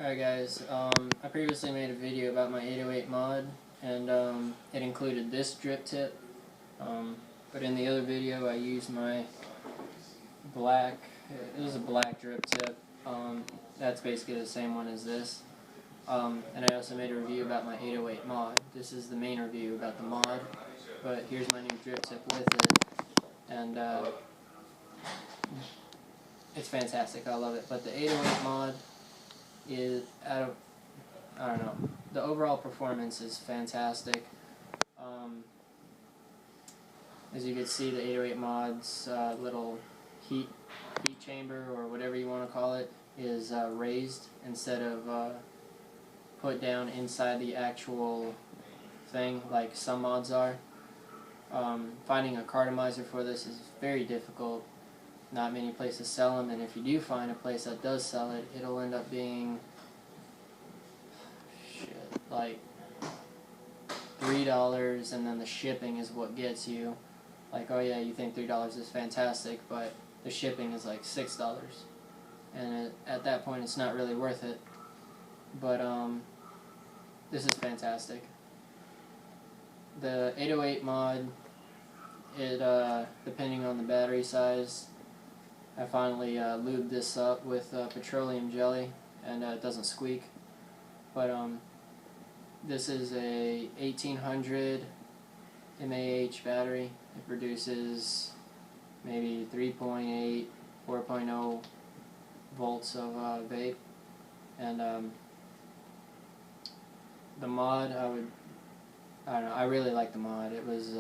Alright guys, I previously made a video about my 808 mod, and it included this drip tip, but in the other video I used my black, it was a black drip tip, that's basically the same one as this, and I also made a review about my 808 mod. This is the main review about the mod, but here's my new drip tip with it, and it's fantastic, I love it, but the 808 mod is, I don't know. The overall performance is fantastic. As you can see, the 808 mod's little heat chamber, or whatever you want to call it, is raised instead of put down inside the actual thing like some mods are. Finding a cartomizer for this is very difficult. Not many places sell them, and if you do find a place that does sell it, it'll end up being like $3, and then the shipping is what gets you. Like, oh yeah, you think $3 is fantastic, but the shipping is like $6, and at that point it's not really worth it. But this is fantastic. The 808 mod, it depending on the battery size, I finally lubed this up with petroleum jelly, and it doesn't squeak. But this is a 1800 mAh battery. It produces maybe 3.8, 4.0 volts of vape, and the mod, I don't know, I really like the mod. It was,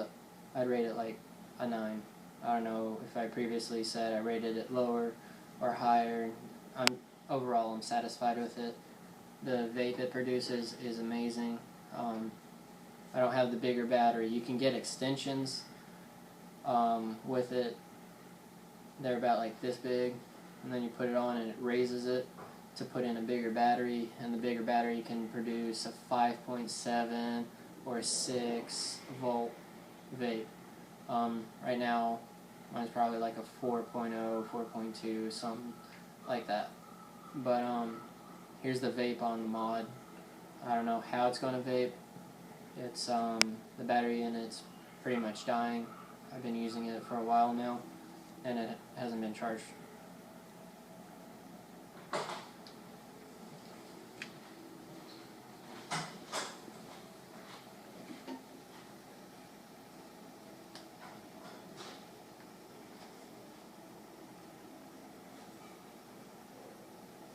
I'd rate it like a 9. I don't know if I previously said I rated it lower or higher. Overall, I'm satisfied with it. The vape it produces is amazing. I don't have the bigger battery. You can get extensions with it. They're about like this big, and then you put it on and it raises it to put in a bigger battery, and the bigger battery can produce a 5.7 or a 6 volt vape. Right now mine's probably like a 4.0, 4.2, something like that. But here's the vape on the mod. I don't know how it's going to vape. It's the battery in it's pretty much dying. I've been using it for a while now, and it hasn't been charged.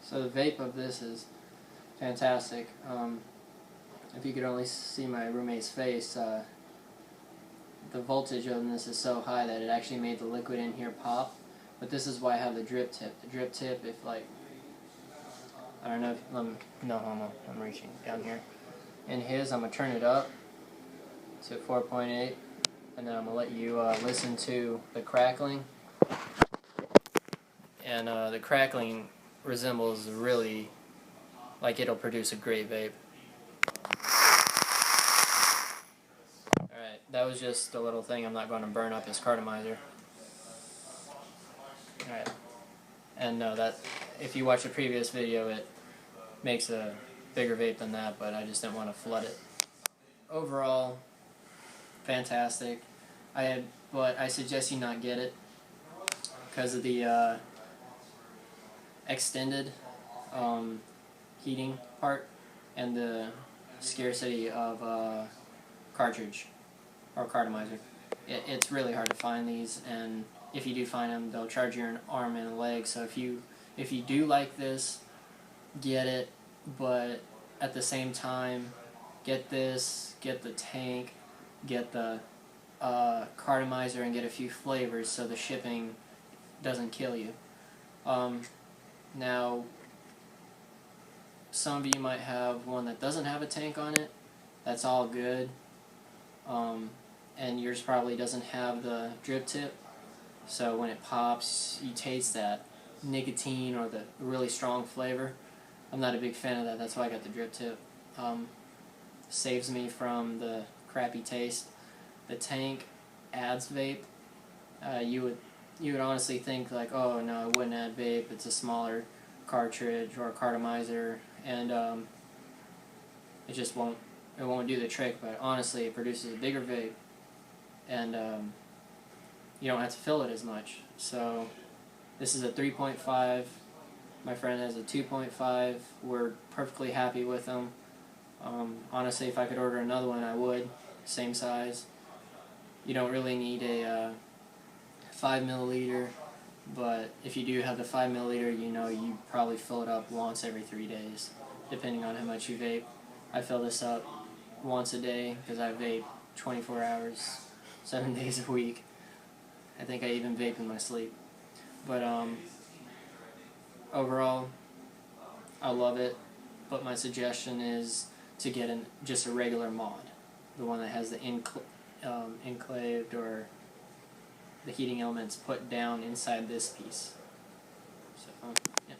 So the vape of this is fantastic. If you could only see my roommate's face, the voltage on this is so high that it actually made the liquid in here pop. But this is why I have the drip tip. The drip tip, if like, I don't know if, no homo, I'm reaching down here. In his, I'm going to turn it up to 4.8, and then I'm going to let you listen to the crackling. And the crackling resembles really, like it'll produce a great vape. Alright, that was just a little thing. I'm not going to burn up his cartomizer. Alright. And no, that, if you watch the previous video, it makes a bigger vape than that, but I just didn't want to flood it. Overall, fantastic. But I suggest you not get it because of the extended heating part and the scarcity of cartridge or cartomizer. It's really hard to find these, and if you do find them, they'll charge you an arm and a leg. So if you do like this, get it, but at the same time, get this, get the tank, get the cartomizer, and get a few flavors so the shipping doesn't kill you. Now, some of you might have one that doesn't have a tank on it. That's all good. And yours probably doesn't have the drip tip. So when it pops, you taste that nicotine or the really strong flavor. I'm not a big fan of that. That's why I got the drip tip. Saves me from the crappy taste. The tank adds vape. You would honestly think like, oh no, it wouldn't add vape. It's a smaller cartridge or a cartomizer, and it just won't do the trick. But honestly, it produces a bigger vape, and you don't have to fill it as much. So this is a 3.5. My friend has a 2.5. We're perfectly happy with them. Honestly, if I could order another one, I would. Same size. You don't really need a 5 milliliter, but if you do have the 5 milliliter, you know you probably fill it up once every 3 days, depending on how much you vape. I fill this up once a day because I vape 24 hours, 7 days a week. I think I even vape in my sleep. But overall, I love it. But my suggestion is to get just a regular mod, the one that has the enclaved or the heating elements put down inside this piece. So, yeah.